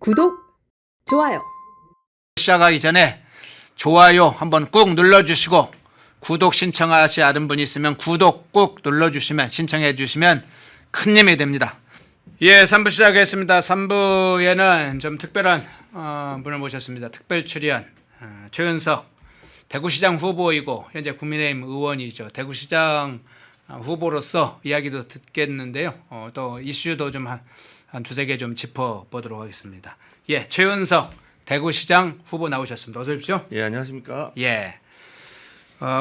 구독, 좋아요. 시작하기 전에 좋아요 한번 꾹 눌러주시고 구독 신청하시는 분이 있으면 구독 꾹 눌러주시면 신청해 주시면 큰 힘이 됩니다. 예, 3부 시작하겠습니다. 3부에는 좀 특별한 분을 모셨습니다. 특별 출연 최은석 대구시장 후보이고 현재 국민의힘 의원이죠. 대구시장 후보로서 이야기도 듣겠는데요. 또 이슈도 좀 한 두세 개 좀 짚어보도록 하겠습니다. 예, 최은석 대구시장 후보 나오셨습니다. 어서 오십시오. 예, 안녕하십니까. 예.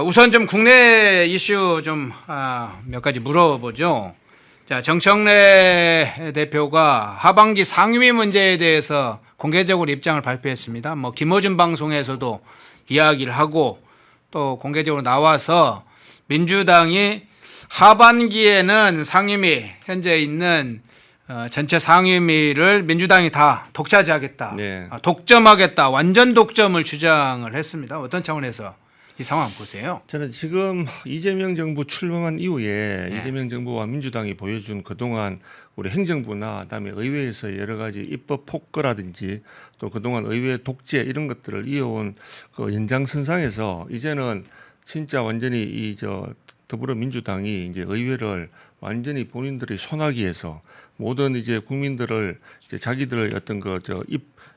우선 좀 국내 이슈 좀 몇 가지 물어보죠. 자, 정청래 대표가 하반기 상임위 문제에 대해서 공개적으로 입장을 발표했습니다. 뭐 김어준 방송에서도 이야기를 하고 또 공개적으로 나와서 민주당이 하반기에는 상임위 현재 있는 전체 상임위를 민주당이 다 독차지하겠다, 네. 독점하겠다, 완전 독점을 주장을 했습니다. 어떤 차원에서 이 상황 보세요? 저는 지금 이재명 정부 출범한 이후에 네. 이재명 정부와 민주당이 보여준 그동안 우리 행정부나 그다음에 의회에서 여러 가지 입법 폭거라든지 또 그동안 의회 독재 이런 것들을 이어온 그 연장선상에서 이제는 진짜 완전히 더불어민주당이 이제 의회를 완전히 본인들이 손아귀에서 모든 이제 국민들을 이제 자기들의 어떤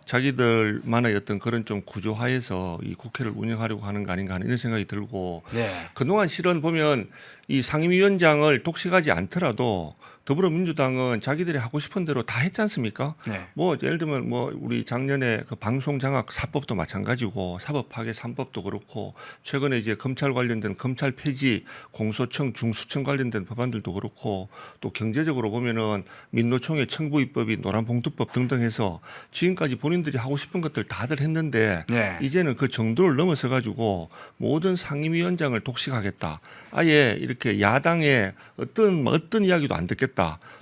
자기들만의 어떤 그런 좀 구조화해서 이 국회를 운영하려고 하는 거 아닌가 하는 이런 생각이 들고 네. 그동안 실은 보면 이 상임위원장을 독식하지 않더라도 더불어민주당은 자기들이 하고 싶은 대로 다 했지 않습니까? 네. 뭐 예를 들면 뭐 우리 작년에 그 방송장악 4법도 마찬가지고 사법파괴 3법도 그렇고 최근에 이제 검찰 관련된 검찰 폐지 공소청 중수청 관련된 법안들도 그렇고 또 경제적으로 보면은 민노총의 청부입법이 노란봉투법 등등 해서 지금까지 본인들이 하고 싶은 것들 다들 했는데 네. 이제는 그 정도를 넘어서 가지고 모든 상임위원장을 독식하겠다. 아예 이렇게 야당의 어떤 이야기도 안 듣겠다.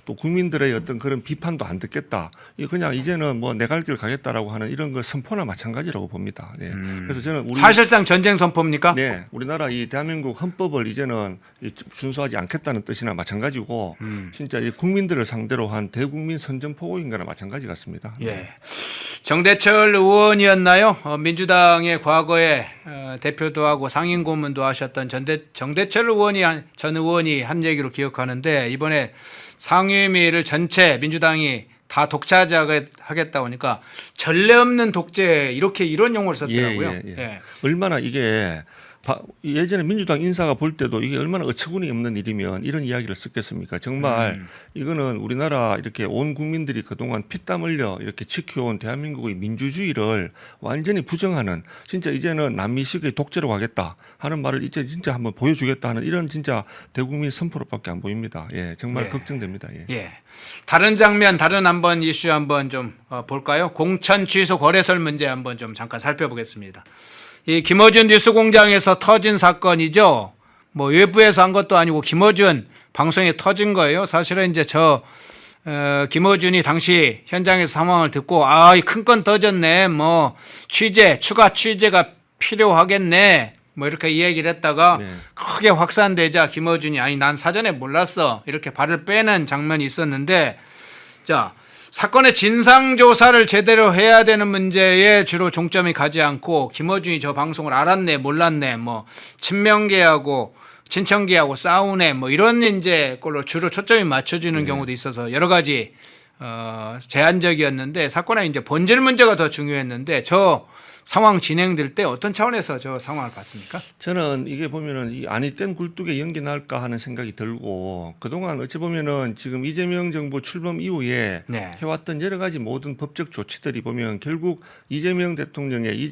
또 국민들의 어떤 그런 비판도 안 듣겠다. 그냥 이제는 뭐 내 갈 길 가겠다라고 하는 이런 거 선포나 마찬가지라고 봅니다. 네. 그래서 저는 사실상 전쟁 선포입니까? 네, 우리나라 이 대한민국 헌법을 이제는 준수하지 않겠다는 뜻이나 마찬가지고 진짜 이 국민들을 상대로 한 대국민 선전포고인 거나 마찬가지 같습니다. 예. 정대철 의원이었나요? 민주당의 과거에 대표도 하고 상임고문도 하셨던 정대철 전 의원이 한 얘기로 기억하는데 이번에 상임위를 전체 민주당이 다 독차지하겠다 보니까 전례 없는 독재 이런 용어를 썼더라고요. 예. 얼마나 이게 예전에 민주당 인사가 볼 때도 이게 얼마나 어처구니 없는 일이면 이런 이야기를 썼겠습니까? 정말 이거는 우리나라 이렇게 온 국민들이 그동안 피땀 흘려 이렇게 지켜온 대한민국의 민주주의를 완전히 부정하는 진짜 이제는 남미식의 독재로 가겠다 하는 말을 이제 진짜 한번 보여주겠다 하는 이런 진짜 대국민 선포로밖에 안 보입니다. 예, 정말 예. 걱정됩니다. 예. 예. 다른 장면, 다른 한번 이슈 한번 좀 볼까요? 공천 취소 거래설 문제 한번 좀 잠깐 살펴보겠습니다. 이 김어준 뉴스공장에서 터진 사건이죠. 뭐 외부에서 한 것도 아니고 김어준 방송에 터진 거예요. 사실은 이제 김어준이 당시 현장에서 상황을 듣고 이 큰 건 터졌네. 뭐 추가 취재가 필요하겠네. 뭐 이렇게 이야기를 했다가 네. 크게 확산되자 김어준이 난 사전에 몰랐어. 이렇게 발을 빼는 장면이 있었는데 자. 사건의 진상조사를 제대로 해야 되는 문제에 주로 종점이 가지 않고 김어준이 저 방송을 알았네 몰랐네 뭐 친명계하고 친청계하고 싸우네 뭐 이런 이제 걸로 주로 초점이 맞춰지는 경우도 있어서 여러 가지 제한적이었는데 사건의 이제 본질 문제가 더 중요했는데 저 상황 진행될 때 어떤 차원에서 저 상황을 봤습니까? 저는 이게 보면은 이 아니 땐 굴뚝에 연기 날까 하는 생각이 들고 그동안 어찌 보면은 지금 이재명 정부 출범 이후에 네. 해왔던 여러 가지 모든 법적 조치들이 보면 결국 이재명 대통령의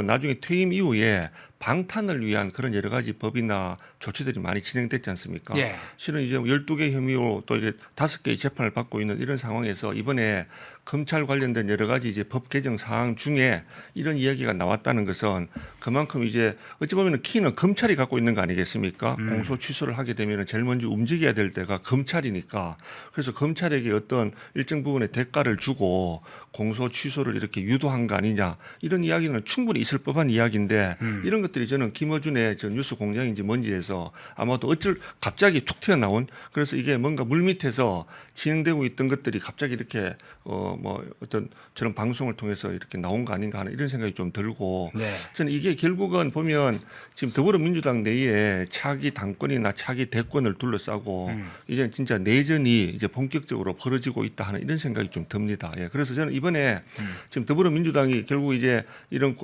나중에 퇴임 이후에 방탄을 위한 그런 여러 가지 법이나 조치들이 많이 진행됐지 않습니까? 예. 실은 이제 12개 혐의로 또 이제 5개의 재판을 받고 있는 이런 상황에서 이번에 검찰 관련된 여러 가지 이제 법 개정 사항 중에 이런 이야기가 나왔다는 것은 그만큼 이제 어찌 보면 키는 검찰이 갖고 있는 거 아니겠습니까? 공소 취소를 하게 되면 제일 먼저 움직여야 될 때가 검찰이니까 그래서 검찰에게 어떤 일정 부분의 대가를 주고 공소 취소를 이렇게 유도한 거 아니냐 이런 이야기는 충분히 있을 법한 이야기인데 이런 것들이 저는 김어준의 저 뉴스 공장인지 뭔지에서 아마도 갑자기 툭 튀어나온 그래서 이게 뭔가 물밑에서 진행되고 있던 것들이 갑자기 이렇게 뭐 어떤 저런 방송을 통해서 이렇게 나온 거 아닌가 하는 이런 생각이 좀 들고 네. 저는 이게 결국은 보면 지금 더불어민주당 내에 차기 당권이나 차기 대권을 둘러싸고 이제 진짜 내전이 이제 본격적으로 벌어지고 있다 하는 이런 생각이 좀 듭니다. 예. 그래서 저는 이번에 지금 더불어민주당이 결국 이제 이런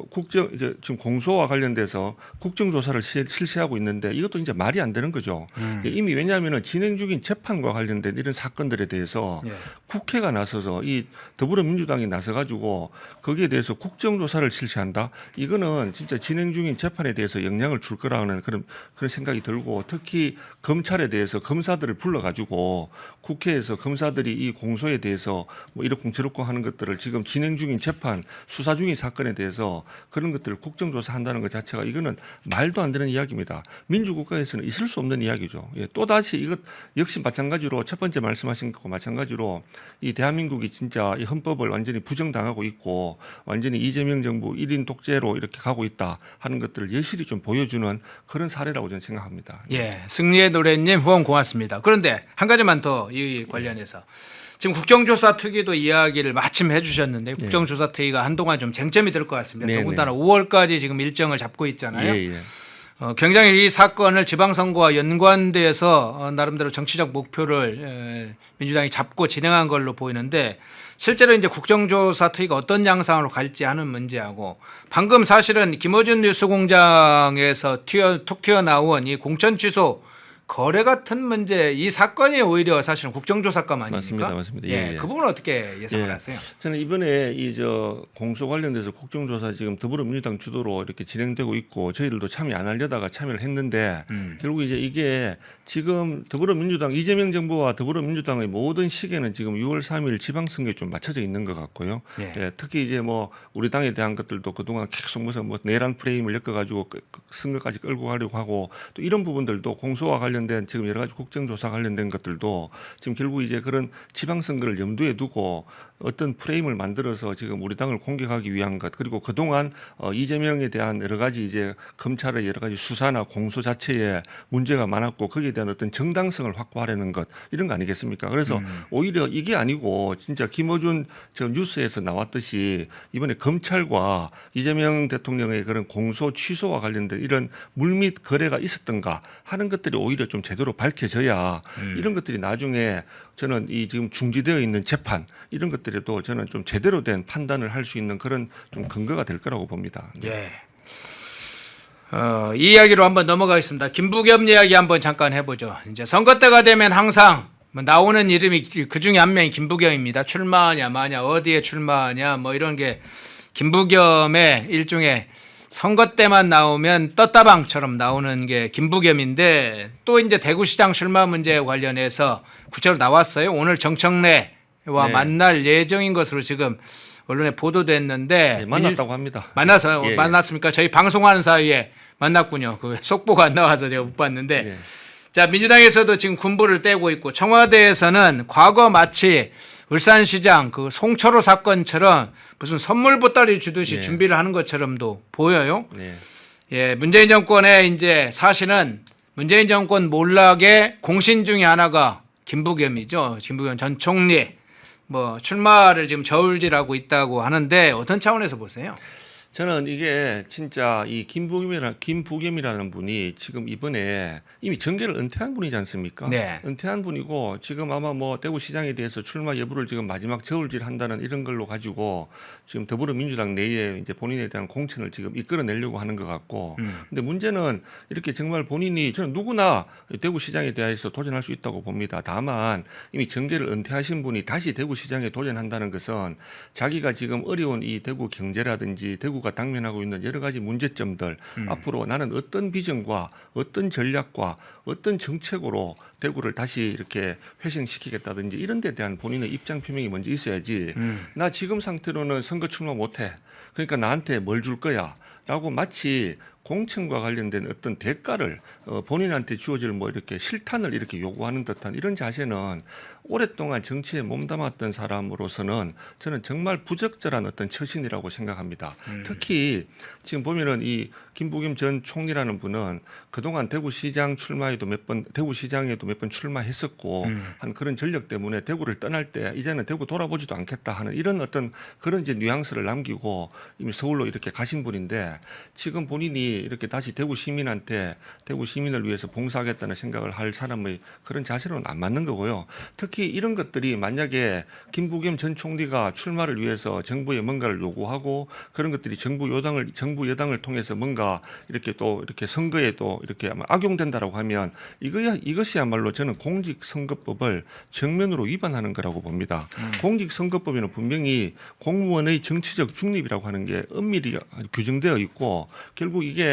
이제 지금 공소와 관련돼서 국정조사를 실시하고 있는데 이것도 이제 말이 안 되는 거죠. 예, 이미 왜냐하면 진행 중인 재판과 관련된 이런 사건들에 대해서 예. 국회가 나서서 이 더불어민주당이 나서가지고 거기에 대해서 국정조사를 실시한다. 이거는 진짜 진행 중인 재판에 대해서 영향을 줄 거라는 그런 생각이 들고 특히 검찰에 대해서 검사들을 불러가지고 국회에서 검사들이 이 공소에 대해서 뭐 이렇고 저렇고 하는 것들을 지금 진행 중인 재판 수사 중인 사건에 대해서 그런 것들을 국정조사한다는 것 자체가 이거는 말도 안 되는 이야기입니다. 민주국가에서는 있을 수 없는 이야기죠. 예, 또다시 이것 역시 마찬가지로 첫 번째 말씀하신 것과 마찬가지로 이 대한민국이 진짜 이 헌법을 완전히 부정당하고 있고 완전히 이재명 정부 1인 독재로 이렇게 가고 있다 하는 것들을 여실히 좀 보여주는 그런 사례라고 저는 생각합니다. 예, 승리의 노래님 후원 고맙습니다. 그런데 한 가지만 더 이 관련해서 지금 국정조사 특위도 이야기를 마침 해주셨는데 국정조사 특위가 한동안 좀 쟁점이 될 것 같습니다. 네, 더군다나 5월까지 지금 일정을 잡고 있잖아요. 예, 예. 굉장히 이 사건을 지방선거와 연관돼서 나름대로 정치적 목표를 민주당이 잡고 진행한 걸로 보이는데 실제로 이제 국정조사 특위가 어떤 양상으로 갈지 하는 문제하고 방금 사실은 김어준 뉴스공장에서 툭 튀어나온 이 공천 취소 거래 같은 문제 이 사건이 오히려 사실은 국정조사감 아닙니까? 맞습니다. 예, 예, 예. 그 부분은 어떻게 예상을 예. 하세요? 저는 이번에 이 공소 관련돼서 국정조사 지금 더불어민주당 주도로 이렇게 진행되고 있고 저희들도 참여 안 하려다가 참여를 했는데 결국 이제 이게 지금 더불어민주당 이재명 정부와 더불어민주당의 모든 시계는 지금 6월 3일 지방선거에 좀 맞춰져 있는 것 같고요. 예. 예, 특히 이제 뭐 우리 당에 대한 것들도 그동안 계속 무슨 뭐 내란 프레임을 엮어가지고 선거까지 끌고 가려고 하고 또 이런 부분들도 공소와 관련된 지금 여러 가지 국정조사 관련된 것들도 지금 결국 이제 그런 지방선거를 염두에 두고 어떤 프레임을 만들어서 지금 우리 당을 공격하기 위한 것 그리고 그동안 이재명에 대한 여러 가지 이제 검찰의 여러 가지 수사나 공소 자체에 문제가 많았고 거기에 대한 어떤 정당성을 확보하려는 것 이런 거 아니겠습니까? 그래서 오히려 이게 아니고 진짜 김어준 저 뉴스에서 나왔듯이 이번에 검찰과 이재명 대통령의 그런 공소 취소와 관련된 이런 물밑 거래가 있었던가 하는 것들이 오히려 좀 제대로 밝혀져야 이런 것들이 나중에 저는 이 지금 중지되어 있는 재판 이런 것들에도 저는 좀 제대로 된 판단을 할 수 있는 그런 좀 근거가 될 거라고 봅니다. 네. 예. 이 이야기로 한번 넘어가겠습니다. 김부겸 이야기 한번 잠깐 해보죠. 이제 선거 때가 되면 항상 나오는 이름이 그 중에 한 명이 김부겸입니다. 출마하냐 마냐 어디에 출마하냐 뭐 이런 게 김부겸의 일종의 선거 때만 나오면 떴다방처럼 나오는 게 김부겸인데 또 이제 대구시장 출마 문제에 관련해서 구체로 나왔어요. 오늘 정청래와 네. 만날 예정인 것으로 지금 언론에 보도됐는데 네, 만났다고 합니다. 만나서 예, 만났습니까? 저희 방송하는 사이에 만났군요. 그 속보가 안 나와서 제가 못 봤는데 예. 자 민주당에서도 지금 군부를 떼고 있고 청와대에서는 과거 마치 울산시장 그 송철호 사건처럼 무슨 선물 보따리 주듯이 네. 준비를 하는 것처럼도 보여요. 네. 예, 문재인 정권의 이제 사실은 문재인 정권 몰락의 공신 중에 하나가 김부겸이죠. 김부겸 전 총리 뭐 출마를 지금 저울질하고 있다고 하는데 어떤 차원에서 보세요? 저는 이게 진짜 이 김부겸이라는 분이 지금 이번에 이미 정계를 은퇴한 분이지 않습니까? 네. 은퇴한 분이고 지금 아마 뭐 대구시장에 대해서 출마 여부를 지금 마지막 저울질 한다는 이런 걸로 가지고 지금 더불어민주당 내에 이제 본인에 대한 공천을 지금 이끌어내려고 하는 것 같고 근데 문제는 이렇게 정말 본인이 저는 누구나 대구시장에 대해서 도전할 수 있다고 봅니다. 다만 이미 정계를 은퇴하신 분이 다시 대구시장에 도전한다는 것은 자기가 지금 어려운 이 대구 경제라든지 대구가 대구가 당면하고 있는 여러 가지 문제점들 앞으로 나는 어떤 비전과 어떤 전략과 어떤 정책으로 대구를 다시 이렇게 회생시키겠다든지 이런 데 대한 본인의 입장 표명이 먼저 있어야지 나 지금 상태로는 선거 출마 못해. 그러니까 나한테 뭘 줄 거야 라고 마치 공천과 관련된 어떤 대가를 본인한테 주어질 뭐 이렇게 실탄을 이렇게 요구하는 듯한 이런 자세는 오랫동안 정치에 몸담았던 사람으로서는 저는 정말 부적절한 어떤 처신이라고 생각합니다. 특히 지금 보면은 이 김부겸 전 총리라는 분은 그동안 대구시장 출마에도 대구시장에도 몇 번 출마했었고 한 그런 전력 때문에 대구를 떠날 때 이제는 대구 돌아보지도 않겠다 하는 이런 어떤 그런 이제 뉘앙스를 남기고 이미 서울로 이렇게 가신 분인데 지금 본인이 이렇게 다시 대구 시민한테 대구 시민을 위해서 봉사하겠다는 생각을 할 사람의 그런 자세로는 안 맞는 거고요. 특히 이런 것들이 만약에 김부겸 전 총리가 출마를 위해서 정부에 뭔가를 요구하고 그런 것들이 정부 여당을 통해서 뭔가 이렇게 또 이렇게 선거에 또 이렇게 아마 악용된다라고 하면 이것이야말로 저는 공직선거법을 정면으로 위반하는 거라고 봅니다. 공직선거법에는 분명히 공무원의 정치적 중립이라고 하는 게 엄밀히 규정되어 있고 결국 이게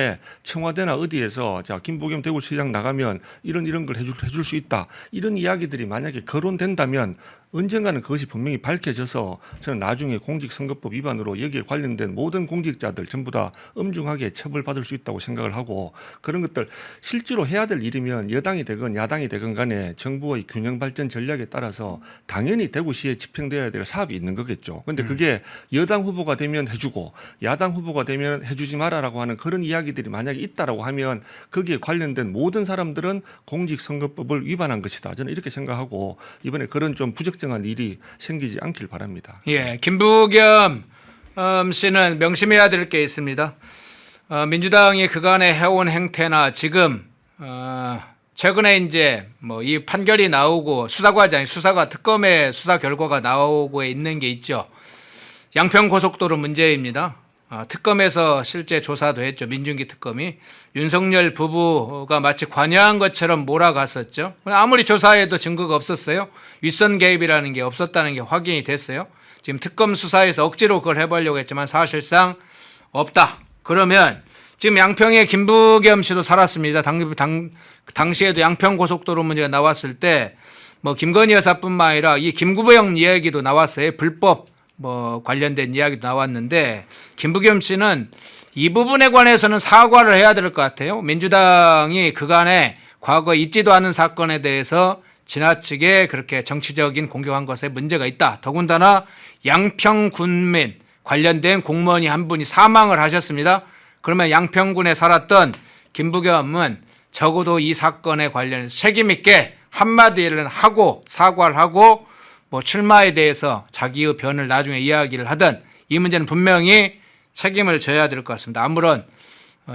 청와대나 어디에서 자 김부겸 대구시장 나가면 이런 걸 해줄 수 있다 이런 이야기들이 만약에 거론된다면 언젠가는 그것이 분명히 밝혀져서 저는 나중에 공직선거법 위반으로 여기에 관련된 모든 공직자들 전부 다 엄중하게 처벌받을 수 있다고 생각을 하고 그런 것들 실제로 해야 될 일이면 여당이 되건 야당이 되건 간에 정부의 균형 발전 전략에 따라서 당연히 대구시에 집행되어야 될 사업이 있는 거겠죠. 그런데 그게 여당 후보가 되면 해주고 야당 후보가 되면 해주지 마라라고 하는 그런 이야기들이 만약에 있다라고 하면 거기에 관련된 모든 사람들은 공직선거법을 위반한 것이다. 저는 이렇게 생각하고 이번에 그런 좀 부적정한 일이 생기지 않길 바랍니다. 예, 김부겸 씨는 명심해야 될 게 있습니다. 민주당이 그간에 해온 행태나 지금 최근에 이제 뭐 이 판결이 나오고 수사가 특검의 수사 결과가 나오고 있는 게 있죠. 양평 고속도로 문제입니다. 특검에서 실제 조사도 했죠. 민중기 특검이 윤석열 부부가 마치 관여한 것처럼 몰아갔었죠. 아무리 조사해도 증거가 없었어요. 윗선 개입이라는 게 없었다는 게 확인이 됐어요. 지금 특검 수사에서 억지로 그걸 해보려고 했지만 사실상 없다. 그러면 지금 양평에 김부겸 씨도 살았습니다. 당시에도 양평 고속도로 문제가 나왔을 때 뭐 김건희 여사뿐만 아니라 이 김구보영 이야기도 나왔어요. 불법 뭐 관련된 이야기도 나왔는데 김부겸 씨는 이 부분에 관해서는 사과를 해야 될 것 같아요. 민주당이 그간에 과거 있지도 않은 사건에 대해서 지나치게 그렇게 정치적인 공격한 것에 문제가 있다. 더군다나 양평군민 관련된 공무원이 한 분이 사망을 하셨습니다. 그러면 양평군에 살았던 김부겸은 적어도 이 사건에 관련해서 책임 있게 한마디를 하고 사과를 하고 뭐 출마에 대해서 자기의 변을 나중에 이야기를 하든 이 문제는 분명히 책임을 져야 될 것 같습니다. 아무런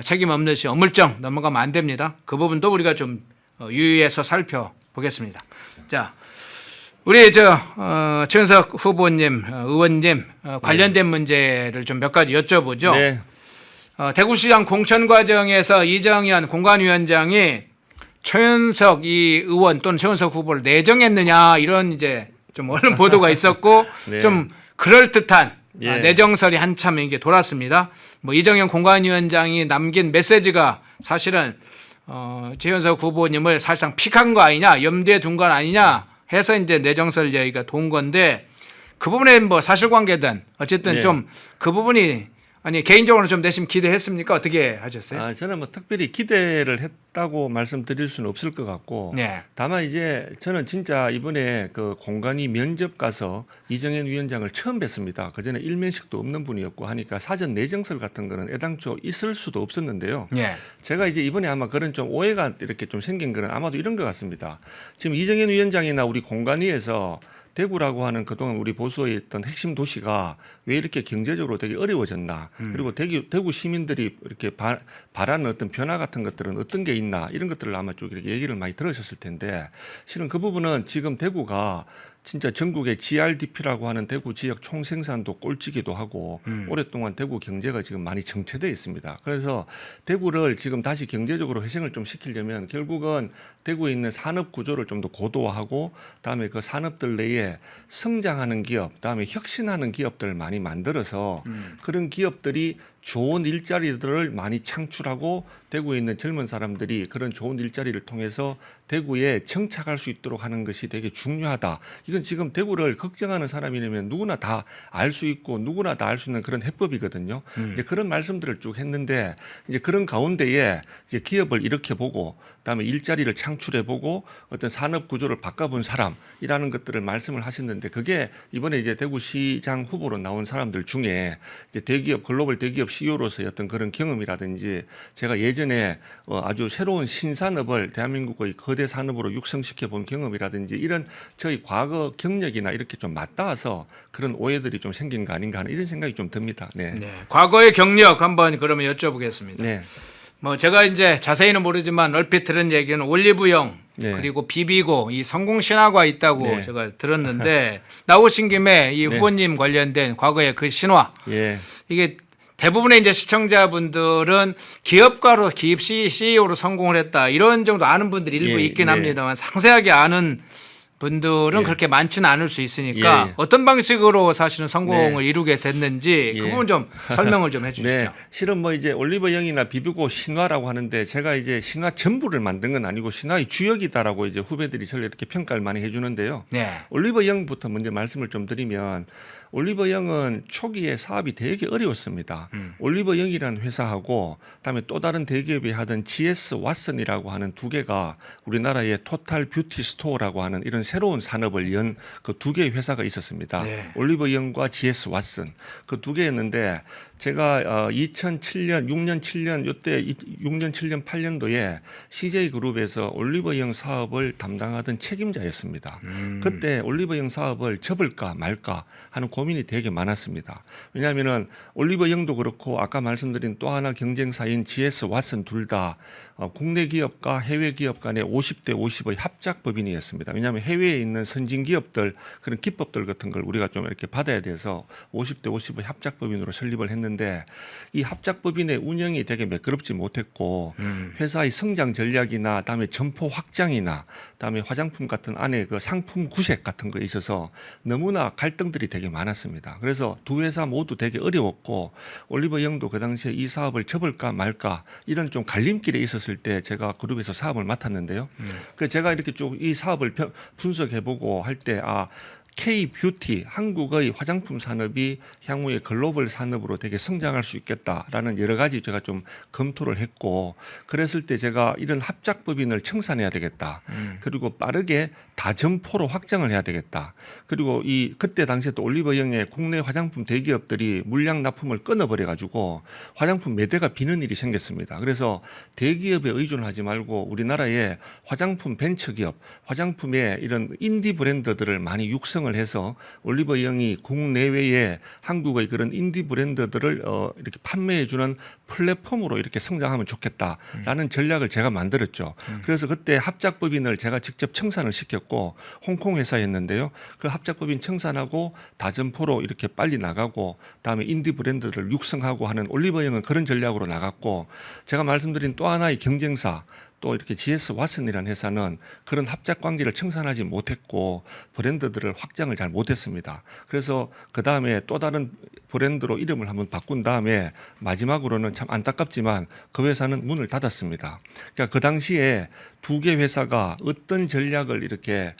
책임 없는 시 어물쩡 넘어가면 안 됩니다. 그 부분도 우리가 좀 유의해서 살펴보겠습니다. 자, 우리 최은석 후보님, 의원님 관련된 문제를 좀 몇 가지 여쭤보죠. 네. 대구시장 공천 과정에서 이정현 공관위원장이 최은석 이 의원 또는 최은석 후보를 내정했느냐 이런 이제 좀 언론 보도가 있었고 네. 좀 그럴듯한 예. 내정설이 한참 이게 돌았습니다. 뭐 이정현 공관위원장이 남긴 메시지가 사실은 최은석 후보님을 사실상 픽한 거 아니냐, 염두에 둔 건 아니냐 해서 이제 내정설 얘기가 돈 건데 그 부분에 뭐 사실관계든 어쨌든 예. 좀 그 부분이 아니 개인적으로 좀 내심 기대했습니까? 어떻게 하셨어요? 저는 뭐 특별히 기대를 했다고 말씀드릴 수는 없을 것 같고 네. 다만 이제 저는 진짜 이번에 그 공관위 면접 가서 이정현 위원장을 처음 뵀습니다. 그전에 일면식도 없는 분이었고 하니까 사전 내정설 같은 거는 애당초 있을 수도 없었는데요. 네. 제가 이제 이번에 아마 그런 좀 오해가 이렇게 좀 생긴 거는 아마도 이런 것 같습니다. 지금 이정현 위원장이나 우리 공관위에서 대구라고 하는 그동안 우리 보수에 있던 핵심 도시가 왜 이렇게 경제적으로 되게 어려워졌나 그리고 대구 시민들이 이렇게 바라는 어떤 변화 같은 것들은 어떤 게 있나 이런 것들을 아마 쭉 이렇게 얘기를 많이 들으셨을 텐데 실은 그 부분은 지금 대구가 진짜 전국의 GRDP라고 하는 대구 지역 총생산도 꼴찌기도 하고 오랫동안 대구 경제가 지금 많이 정체되어 있습니다. 그래서 대구를 지금 다시 경제적으로 회생을 좀 시키려면 결국은 대구에 있는 산업 구조를 좀 더 고도화하고 다음에 그 산업들 내에 성장하는 기업, 다음에 혁신하는 기업들을 많이 만들어서 그런 기업들이 좋은 일자리들을 많이 창출하고 대구에 있는 젊은 사람들이 그런 좋은 일자리를 통해서 대구에 정착할 수 있도록 하는 것이 되게 중요하다. 이건 지금 대구를 걱정하는 사람이라면 누구나 다 알 수 있고 누구나 다 알 수 있는 그런 해법이거든요. 이제 그런 말씀들을 쭉 했는데 이제 그런 가운데에 이제 기업을 이렇게 보고 그다음에 일자리를 창출해 보고 어떤 산업 구조를 바꿔본 사람이라는 것들을 말씀을 하셨는데 그게 이번에 이제 대구시장 후보로 나온 사람들 중에 이제 대기업 글로벌 대기업 CEO로서의 어떤 그런 경험이라든지 제가 예전에 아주 새로운 신산업을 대한민국의 거대 산업으로 육성시켜 본 경험이라든지 이런 저희 과거 경력이나 이렇게 좀 맞닿아서 그런 오해들이 좀 생긴 거 아닌가 하는 이런 생각이 좀 듭니다. 네. 네. 과거의 경력 한번 그러면 여쭤보겠습니다. 네. 뭐 제가 이제 자세히는 모르지만 얼핏 들은 얘기는 올리브영 네. 그리고 비비고 이 성공 신화가 있다고 네. 제가 들었는데 나오신 김에 이 네. 후보님 관련된 과거의 그 신화 예. 이게 대부분의 이제 시청자분들은 기업가로 기업 CEO로 성공을 했다 이런 정도 아는 분들이 일부 예, 있긴 네. 합니다만 상세하게 아는 분들은 예. 그렇게 많지는 않을 수 있으니까 예. 어떤 방식으로 사실은 성공을 네. 이루게 됐는지 예. 그 부분 좀 설명을 좀 해주시죠. 네, 실은 뭐 이제 올리버 영이나 비비고 신화라고 하는데 제가 이제 신화 전부를 만든 건 아니고 신화의 주역이다라고 이제 후배들이 저를 이렇게 평가를 많이 해주는데요. 네. 올리버 영부터 먼저 말씀을 좀 드리면 올리버 영은 초기에 사업이 되게 어려웠습니다. 올리버 영이라는 회사하고 그다음에 또 다른 대기업이 하던 GS 왓슨이라고 하는 두 개가 우리나라의 토탈 뷰티 스토어라고 하는 이런 새로운 산업을 연 그 두 개의 회사가 있었습니다. 네. 올리버 영과 GS 왓슨 그 두 개였는데 제가 2007년, 6년, 7년 요때 6년, 7년, 8년도에 CJ 그룹에서 올리버 영 사업을 담당하던 책임자였습니다. 그때 올리버 영 사업을 접을까 말까 하는 고민이 되게 많았습니다. 왜냐하면은 올리버 영도 그렇고 아까 말씀드린 또 하나 경쟁사인 GS 왓슨 둘 다 국내 기업과 해외 기업 간의 50대 50의 합작 법인이었습니다. 왜냐하면 해외에 있는 선진 기업들 그런 기법들 같은 걸 우리가 좀 이렇게 받아야 돼서 50대 50의 합작 법인으로 설립을 했는데 이 합작 법인의 운영이 되게 매끄럽지 못했고 회사의 성장 전략이나 그다음에 점포 확장이나 그다음에 화장품 같은 안에 그 상품 구색 같은 거에 있어서 너무나 갈등들이 되게 많았습니다. 그래서 두 회사 모두 되게 어려웠고 올리버 영도 그 당시에 이 사업을 접을까 말까 이런 좀 갈림길에 있었을 때 제가 그룹에서 사업을 맡았는데요. 그래서 제가 이렇게 쭉 이 사업을 분석해보고 할 때 K-뷰티, 한국의 화장품 산업이 향후에 글로벌 산업으로 되게 성장할 수 있겠다라는 여러 가지 제가 좀 검토를 했고 그랬을 때 제가 이런 합작법인을 청산해야 되겠다. 그리고 빠르게 다점포로 확장을 해야 되겠다. 그리고 그때 당시에 또 올리버 영의 국내 화장품 대기업들이 물량 납품을 끊어버려 가지고 화장품 매대가 비는 일이 생겼습니다. 그래서 대기업에 의존하지 말고 우리나라의 화장품 벤처기업, 화장품의 이런 인디 브랜드들을 많이 육성을 해서 올리버 영이 국내외에 한국의 그런 인디 브랜드들을 이렇게 판매해주는 플랫폼으로 이렇게 성장하면 좋겠다라는 전략을 제가 만들었죠. 그래서 그때 합작법인을 제가 직접 청산을 시켰고 홍콩 회사였는데요. 그 합작법인 청산하고 다점포로 이렇게 빨리 나가고 그다음에 인디 브랜드를 육성하고 하는 올리버 영은 그런 전략으로 나갔고 제가 말씀드린 또 하나의 경쟁사 또 이렇게 GS 왓슨이라는 회사는 그런 합작 관계를 청산하지 못했고 브랜드들을 확장을 잘 못했습니다. 그래서 그 다음에 또 다른 브랜드로 이름을 한번 바꾼 다음에 마지막으로는 참 안타깝지만 그 회사는 문을 닫았습니다. 그러니까 그 당시에 두 개 회사가 어떤 전략을 이렇게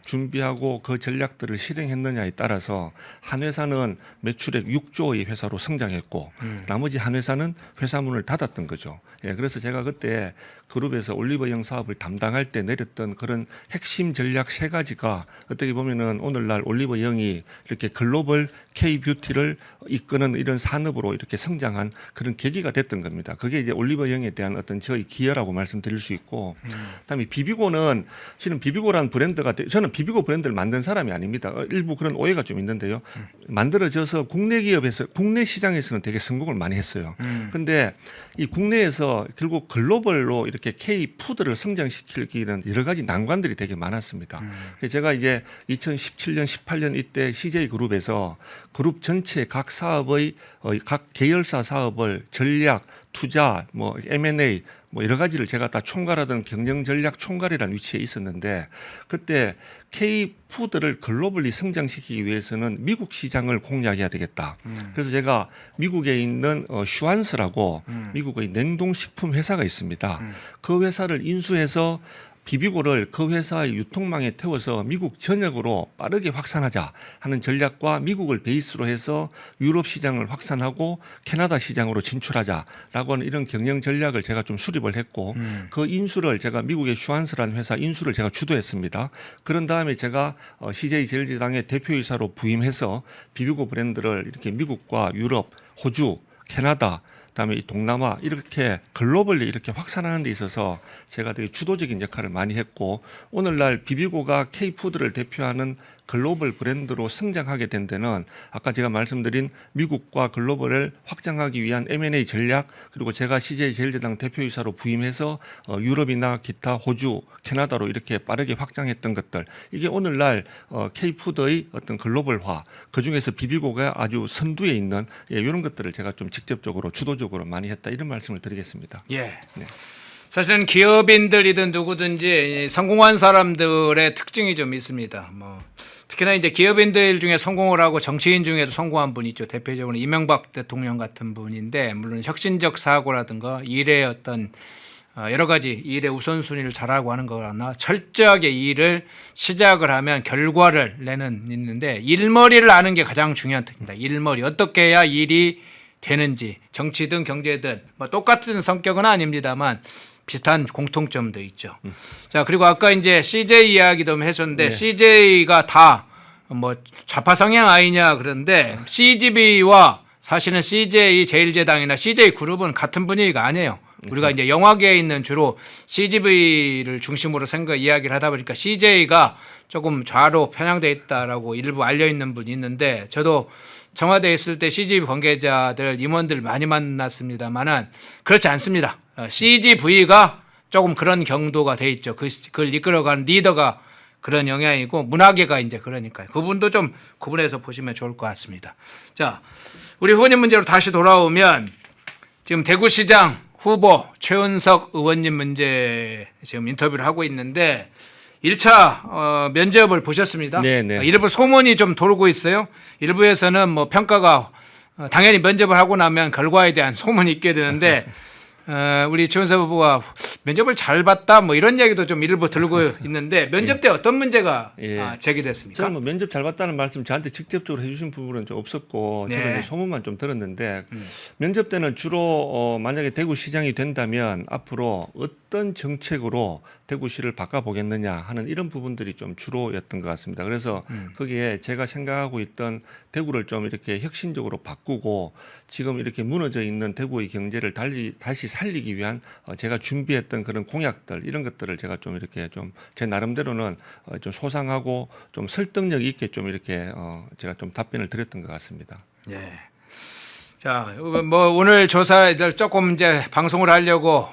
준비하고 그 전략들을 실행했느냐에 따라서 한 회사는 매출액 6조의 회사로 성장했고 나머지 한 회사는 회사 문을 닫았던 거죠. 예, 그래서 제가 그때 그룹에서 올리버 영 사업을 담당할 때 내렸던 그런 핵심 전략 세 가지가 어떻게 보면은 오늘날 올리버 영이 이렇게 글로벌 K-뷰티를 이끄는 이런 산업으로 이렇게 성장한 그런 계기가 됐던 겁니다. 그게 이제 올리버 영에 대한 어떤 저희 기여라고 말씀드릴 수 있고 그다음에 비비고는 실은 비비고라는 브랜드가 저는 비비고 브랜드를 만든 사람이 아닙니다. 일부 그런 오해가 좀 있는데요. 만들어져서 국내 기업에서 국내 시장에서는 되게 성공을 많이 했어요. 그런데 이 국내에서 결국 글로벌로 이렇게 K-푸드를 성장시키기는 여러 가지 난관들이 되게 많았습니다. 그래서 제가 이제 2017년, 18년 이때 CJ 그룹에서 그룹 전체의 각 사업의 각 계열사 사업을 전략, 투자, 뭐 M&A 뭐 여러 가지를 제가 다 총괄하던 경영 전략 총괄이라는 위치에 있었는데 그때 K푸드를 글로벌리 성장시키기 위해서는 미국 시장을 공략해야 되겠다. 그래서 제가 미국에 있는 슈완스라고 미국의 냉동식품 회사가 있습니다. 그 회사를 인수해서 비비고를 그 회사의 유통망에 태워서 미국 전역으로 빠르게 확산하자 하는 전략과 미국을 베이스로 해서 유럽 시장을 확산하고 캐나다 시장으로 진출하자라고 하는 이런 경영 전략을 제가 좀 수립을 했고 그 인수를 제가 미국의 슈완스라는 회사 인수를 제가 주도했습니다. 그런 다음에 제가 CJ 제일제당의 대표이사로 부임해서 비비고 브랜드를 이렇게 미국과 유럽, 호주, 캐나다 그다음에 이 동남아 이렇게 글로벌리 이렇게 확산하는 데 있어서 제가 되게 주도적인 역할을 많이 했고 오늘날 비비고가 K푸드를 대표하는 글로벌 브랜드로 성장하게 된 데는 아까 제가 말씀드린 미국과 글로벌을 확장하기 위한 M&A 전략 그리고 제가 CJ 제일제당 대표이사로 부임해서 유럽이나 기타 호주, 캐나다로 이렇게 빠르게 확장했던 것들 이게 오늘날 K푸드의 어떤 글로벌화 그중에서 비비고가 아주 선두에 있는 이런 것들을 제가 좀 직접적으로 주도적으로 많이 했다 이런 말씀을 드리겠습니다. 예. 네. 사실은 기업인들이든 누구든지 성공한 사람들의 특징이 좀 있습니다. 뭐 특히나 이제 기업인들 중에 성공을 하고 정치인 중에도 성공한 분이 있죠. 대표적으로 이명박 대통령 같은 분인데 물론 혁신적 사고라든가 일의 어떤 여러 가지 일의 우선순위를 잘하고 하는 거나 철저하게 일을 시작을 하면 결과를 내는 있는데 일머리를 아는 게 가장 중요한 특입니다. 일머리 어떻게 해야 일이 되는지 정치든 경제든 뭐 똑같은 성격은 아닙니다만 비슷한 공통점도 있죠. 자 그리고 아까 이제 CJ 이야기도 좀 해줬는데 CJ가 다 뭐 좌파 성향 아니냐 그런데 CGV와 사실은 CJ 제일제당이나 CJ 그룹은 같은 분위기가 아니에요. 우리가 이제 영화계에 있는 주로 CGV를 중심으로 이야기를 하다 보니까 CJ가 조금 좌로 편향돼 있다라고 일부 알려 있는 분이 있는데 저도 청와대에 있을 때 CGV 관계자들 임원들 많이 만났습니다만은 그렇지 않습니다. CGV가 조금 그런 경도가 돼 있죠. 그걸 이끌어가는 리더가 그런 영향이고 문화계가 이제 그러니까요. 그분도 좀 구분해서 보시면 좋을 것 같습니다. 자, 우리 후보님 문제로 다시 돌아오면 지금 대구시장 후보 최은석 의원님 문제 지금 인터뷰를 하고 있는데 1차 면접을 보셨습니다. 네네. 일부 소문이 좀 돌고 있어요. 일부에서는 뭐 평가가 당연히 면접을 하고 나면 결과에 대한 소문이 있게 되는데 우리 최은석 후보가 면접을 잘 봤다 뭐 이런 얘기도 좀 일부 들고 있는데 면접 때 어떤 문제가 제기됐습니까? 저는 뭐 면접 잘 봤다는 말씀 저한테 직접적으로 해주신 부분은 좀 없었고 저는 이제 소문만 좀 들었는데 면접 때는 주로 만약에 대구시장이 된다면 앞으로 어떤 정책으로 대구시를 바꿔보겠느냐 하는 이런 부분들이 좀 주로였던 것 같습니다. 그래서 거기에 제가 생각하고 있던 대구를 좀 이렇게 혁신적으로 바꾸고 지금 이렇게 무너져 있는 대구의 경제를 다시 살리기 위한 제가 준비했던 그런 공약들 이런 것들을 제가 좀 이렇게 좀 제 나름대로는 좀 소상하고 좀 설득력 있게 좀 이렇게 제가 좀 답변을 드렸던 것 같습니다. 예. 자, 뭐 오늘 조사들 조금 이제 방송을 하려고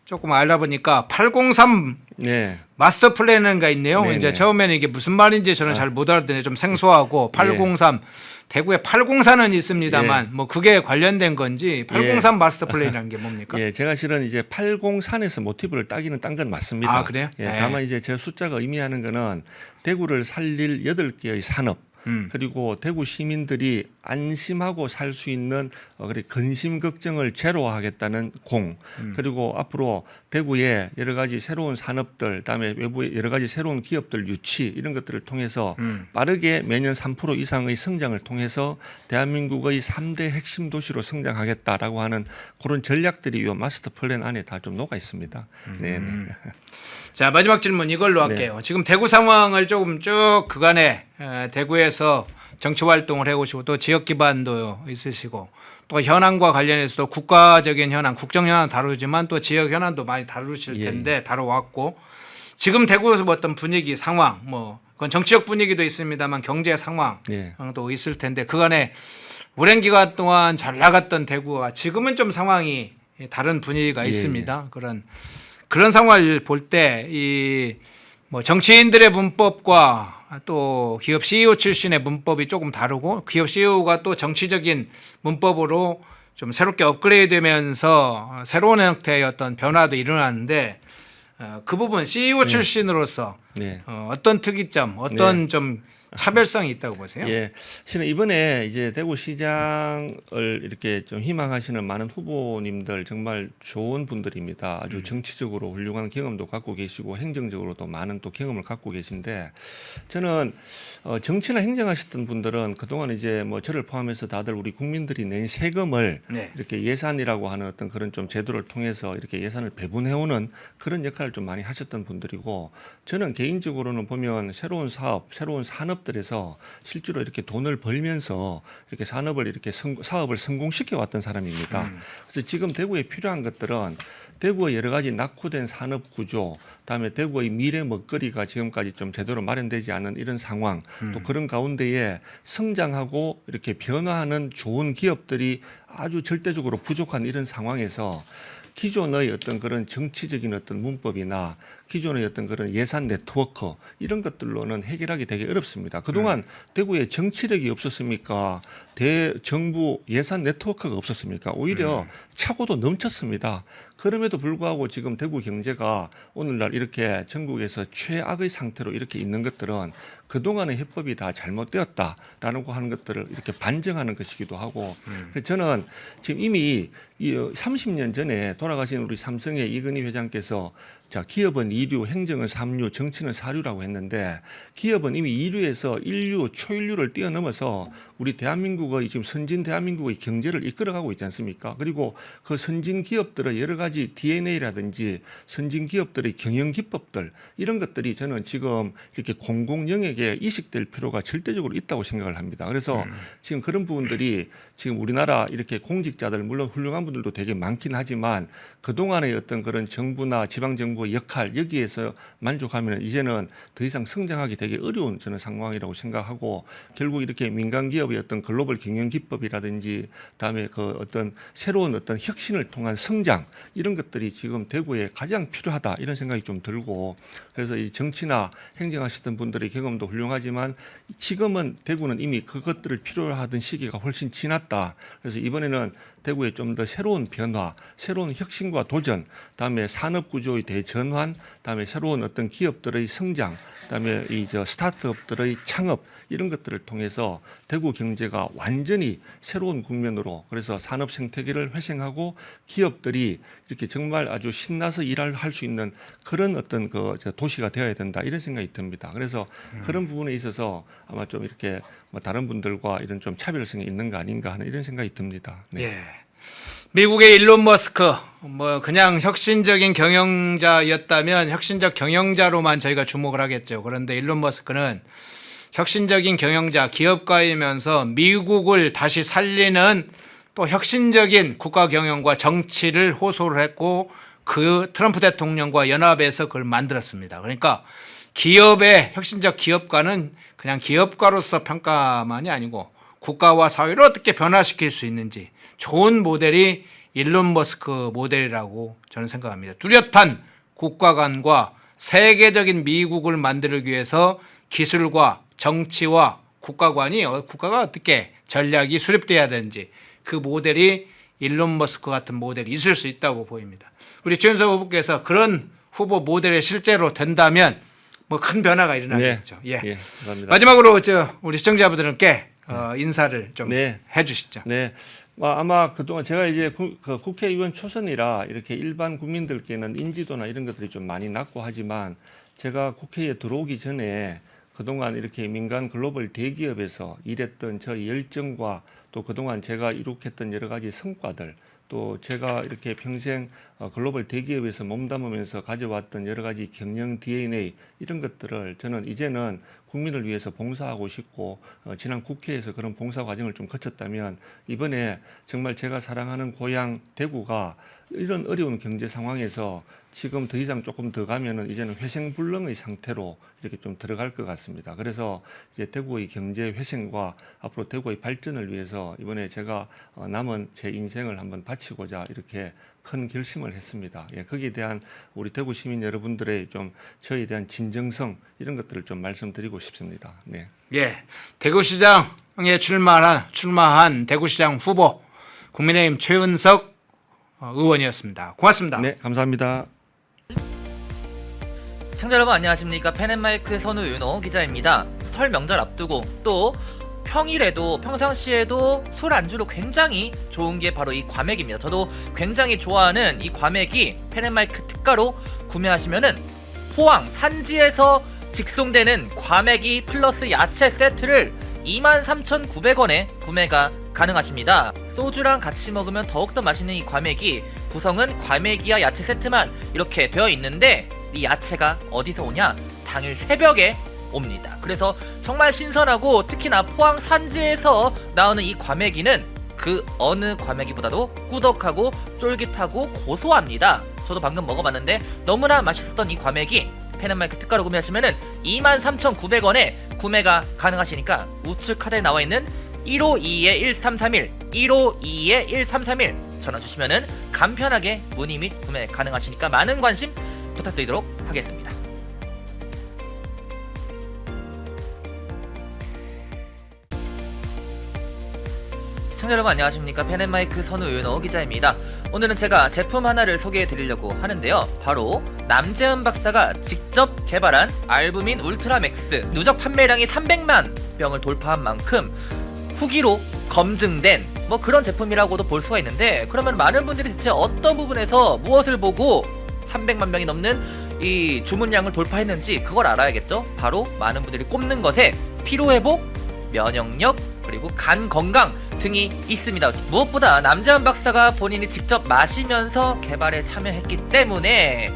조금 알아보니까 803 네. 마스터 플랜인가 있네요. 네네. 이제 처음에는 이게 무슨 말인지 저는 잘 못 알아듣는데 좀 생소하고 803 대구에 804는 있습니다만 뭐 그게 관련된 건지 803 마스터 플랜이라는 게 뭡니까? 예, 제가 실은 이제 803에서 모티브를 따기는 딴 건 맞습니다. 아, 그래요? 예, 다만 이제 제 숫자가 의미하는 거는 대구를 살릴 8개의 산업 그리고 대구 시민들이 안심하고 살 수 있는 근심 걱정을 제로화하겠다는 공 그리고 앞으로 대구에 여러 가지 새로운 산업들 그다음에 외부의 여러 가지 새로운 기업들 유치 이런 것들을 통해서 빠르게 매년 3% 이상의 성장을 통해서 대한민국의 3대 핵심 도시로 성장하겠다라고 하는 그런 전략들이 이 마스터 플랜 안에 다 좀 녹아 있습니다. 네. 자, 마지막 질문 이걸로 할게요. 지금 대구 상황을 조금 쭉 그간에 대구에서 정치 활동을 해오시고 또 지역 기반도 있으시고 또 현안과 관련해서도 국가적인 현안, 국정 현안 다루지만 또 지역 현안도 많이 다루실 텐데 다뤄왔고 지금 대구에서 어떤 분위기, 상황, 뭐 그건 정치적 분위기도 있습니다만 경제 상황도 있을 텐데 그간에 오랜 기간 동안 잘 나갔던 대구와 지금은 좀 상황이 다른 분위기가 있습니다. 그런 상황을 볼 때 이 뭐 정치인들의 문법과 또 기업 CEO 출신의 문법이 조금 다르고 기업 CEO가 또 정치적인 문법으로 좀 새롭게 업그레이드되면서 새로운 형태의 어떤 변화도 일어나는데 그 부분 CEO 출신으로서 네. 어떤 특이점, 어떤 좀 차별성이 있다고 보세요? 예, 실은 이번에 이제 대구시장을 이렇게 좀 희망하시는 많은 후보님들 정말 좋은 분들입니다. 아주 정치적으로 훌륭한 경험도 갖고 계시고 행정적으로도 많은 또 경험을 갖고 계신데 저는 정치나 행정하셨던 분들은 그동안 이제 뭐 저를 포함해서 다들 우리 국민들이 낸 세금을 네. 이렇게 예산이라고 하는 어떤 그런 좀 제도를 통해서 이렇게 예산을 배분해오는 그런 역할을 좀 많이 하셨던 분들이고 저는 개인적으로는 보면 새로운 사업, 새로운 산업들에서 실제로 이렇게 돈을 벌면서 이렇게 산업을 이렇게 사업을 성공시켜 왔던 사람입니다. 그래서 지금 대구에 필요한 것들은 대구의 여러 가지 낙후된 산업 구조, 그다음에 대구의 미래 먹거리가 지금까지 좀 제대로 마련되지 않은 이런 상황, 또 그런 가운데에 성장하고 이렇게 변화하는 좋은 기업들이 아주 절대적으로 부족한 이런 상황에서 기존의 어떤 그런 정치적인 어떤 문법이나 기존의 어떤 그런 예산 네트워크 이런 것들로는 해결하기 되게 어렵습니다. 그동안 대구에 정치력이 없었습니까? 대정부 예산 네트워크가 없었습니까? 오히려 차고도 넘쳤습니다. 그럼에도 불구하고 지금 대구 경제가 오늘날 이렇게 전국에서 최악의 상태로 이렇게 있는 것들은 그동안의 해법이 다 잘못되었다라는 거 하는 것들을 이렇게 반증하는 것이기도 하고 그래서 저는 지금 이미 30년 전에 돌아가신 우리 삼성의 이건희 회장께서 자, 기업은 2류, 행정은 3류, 정치는 4류라고 했는데 기업은 이미 2류에서 1류, 초일류를 뛰어넘어서 우리 대한민국의 지금 선진 대한민국의 경제를 이끌어가고 있지 않습니까? 그리고 그 선진 기업들의 여러 가지 DNA라든지 선진 기업들의 경영 기법들 이런 것들이 저는 지금 이렇게 공공 영역에 이식될 필요가 절대적으로 있다고 생각을 합니다. 그래서 지금 그런 부분들이 지금 우리나라 이렇게 공직자들 물론 훌륭한 분들도 되게 많긴 하지만 그동안의 어떤 그런 정부나 지방정부의 역할 여기에서 만족하면 이제는 더 이상 성장하기 되게 어려운 저는 상황이라고 생각하고 결국 이렇게 민간 기업의 어떤 글로벌 경영 기법이라든지 그다음에 그 어떤 새로운 어떤 혁신을 통한 성장 이런 것들이 지금 대구에 가장 필요하다 이런 생각이 좀 들고 그래서 이 정치나 행정하시던 분들의 경험도 훌륭하지만 지금은 대구는 이미 그것들을 필요로 하던 시기가 훨씬 지났다. 그래서 이번에는 대구에 좀 더 새로운 변화, 새로운 혁신과 도전, 그다음에 산업 구조의 대전환, 그다음에 새로운 어떤 기업들의 성장, 그다음에 이 스타트업들의 창업 이런 것들을 통해서 대구 경제가 완전히 새로운 국면으로 그래서 산업 생태계를 회생하고 기업들이 이렇게 정말 아주 신나서 일할 수 있는 그런 어떤 그 도시가 되어야 된다 이런 생각이 듭니다. 그래서 그런 부분에 있어서 아마 좀 이렇게 뭐 다른 분들과 이런 좀 차별성이 있는 거 아닌가 하는 이런 생각이 듭니다. 네. 예. 미국의 일론 머스크 뭐 그냥 혁신적인 경영자였다면 혁신적 경영자로만 저희가 주목을 하겠죠. 그런데 일론 머스크는 혁신적인 경영자, 기업가이면서 미국을 다시 살리는 또 혁신적인 국가 경영과 정치를 호소를 했고 그 트럼프 대통령과 연합해서 그걸 만들었습니다. 그러니까 기업의 혁신적 기업가는 그냥 기업가로서 평가만이 아니고 국가와 사회를 어떻게 변화시킬 수 있는지 좋은 모델이 일론 머스크 모델이라고 저는 생각합니다. 뚜렷한 국가관과 세계적인 미국을 만들기 위해서 기술과 정치와 국가가 어떻게 전략이 수립돼야 되는지 그 모델이 일론 머스크 같은 모델이 있을 수 있다고 보입니다. 우리 최윤석 후보께서 그런 후보 모델이 실제로 된다면 뭐 큰 변화가 일어나겠죠. 네. 예, 감사합니다. 마지막으로 우리 시청자분들께 인사를 좀 해주시죠. 네. 아마 그동안 제가 이제 국회의원 초선이라 이렇게 일반 국민들께는 인지도나 이런 것들이 좀 많이 낮고 하지만 제가 국회에 들어오기 전에 그동안 이렇게 민간 글로벌 대기업에서 일했던 저의 열정과 또 그동안 제가 이룩했던 여러 가지 성과들 또 제가 이렇게 평생 글로벌 대기업에서 몸담으면서 가져왔던 여러 가지 경영 DNA 이런 것들을 저는 이제는 국민을 위해서 봉사하고 싶고 지난 국회에서 그런 봉사 과정을 좀 거쳤다면 이번에 정말 제가 사랑하는 고향 대구가 이런 어려운 경제 상황에서 지금 더 이상 조금 더 가면은 이제는 회생불능의 상태로 이렇게 좀 들어갈 것 같습니다. 그래서 이제 대구의 경제 회생과 앞으로 대구의 발전을 위해서 이번에 제가 남은 제 인생을 한번 바치고자 이렇게 큰 결심을 했습니다. 예, 거기에 대한 우리 대구 시민 여러분들의 좀 저에 대한 진정성 이런 것들을 좀 말씀드리고 싶습니다. 네. 예, 대구시장에 출마한 대구시장 후보 국민의힘 최은석 의원이었습니다. 고맙습니다. 네, 감사합니다. 시청자 여러분 안녕하십니까. 펜앤마이크의 선우 윤호 기자입니다. 설 명절 앞두고 또 평일에도 평상시에도 술 안주로 굉장히 좋은 게 바로 이 과메기입니다. 저도 굉장히 좋아하는 이 과메기 펜앤마이크 특가로 구매하시면은 포항 산지에서 직송되는 과메기 플러스 야채 세트를 23,900원에 구매가 가능하십니다. 소주랑 같이 먹으면 더욱더 맛있는 이 과메기, 구성은 과메기와 야채 세트만 이렇게 되어 있는데 이 야채가 어디서 오냐? 당일 새벽에 옵니다. 그래서 정말 신선하고 특히나 포항 산지에서 나오는 이 과메기는 그 어느 과메기보다도 꾸덕하고 쫄깃하고 고소합니다. 저도 방금 먹어봤는데 너무나 맛있었던 이 과메기 펜앤마이크 특가로 구매하시면은 23,900원에 구매가 가능하시니까 우측 카드에 나와있는 152-1331 152-1331 전화 주시면은 간편하게 문의 및 구매 가능하시니까 많은 관심 부탁드리도록 하겠습니다. 시청자 여러분 안녕하십니까. 펜앤마이크 선우 윤호 기자입니다. 오늘은 제가 제품 하나를 소개해 드리려고 하는데요. 바로 남재은 박사가 직접 개발한 알부민 울트라맥스, 누적 판매량이 300만 병을 돌파한 만큼 후기로 검증된 뭐 그런 제품이라고도 볼 수가 있는데, 그러면 많은 분들이 대체 어떤 부분에서 무엇을 보고 300만 병이 넘는 이 주문량을 돌파했는지 그걸 알아야겠죠. 바로 많은 분들이 꼽는 것에 피로회복, 면역력, 그리고 간 건강 등이 있습니다. 무엇보다 남재은 박사가 본인이 직접 마시면서 개발에 참여했기 때문에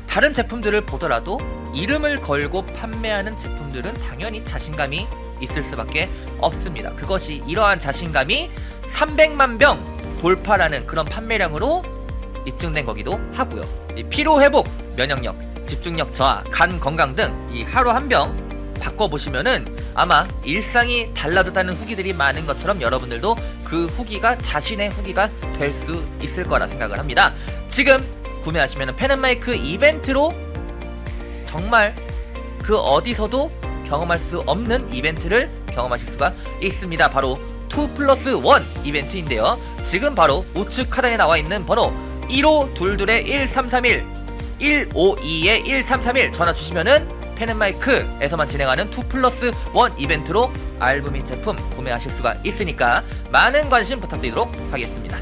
다른 제품들을 보더라도 이름을 걸고 판매하는 제품들은 당연히 자신감이 있을 수밖에 없습니다. 그것이 이러한 자신감이 300만 병 돌파라는 그런 판매량으로 입증된 거기도 하고요. 이 피로회복, 면역력, 집중력 저하, 간 건강 등 이 하루 한 병 바꿔보시면은 아마 일상이 달라졌다는 후기들이 많은 것처럼 여러분들도 그 후기가 자신의 후기가 될 수 있을 거라 생각을 합니다. 지금 구매하시면은 펜앤마이크 이벤트로 정말 그 어디서도 경험할 수 없는 이벤트를 경험하실 수가 있습니다. 바로 2+1 이벤트인데요. 지금 바로 우측 하단에 나와 있는 번호 1522-1331 152-1331 전화 주시면은 펜앤마이크에서만 진행하는 2+1 이벤트로 알부민 제품 구매하실 수가 있으니까 많은 관심 부탁드리도록 하겠습니다.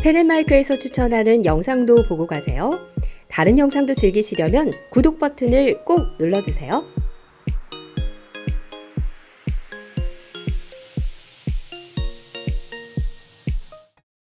펜앤마이크에서 추천하는 영상도 보고 가세요. 다른 영상도 즐기시려면 구독 버튼을 꼭 눌러주세요.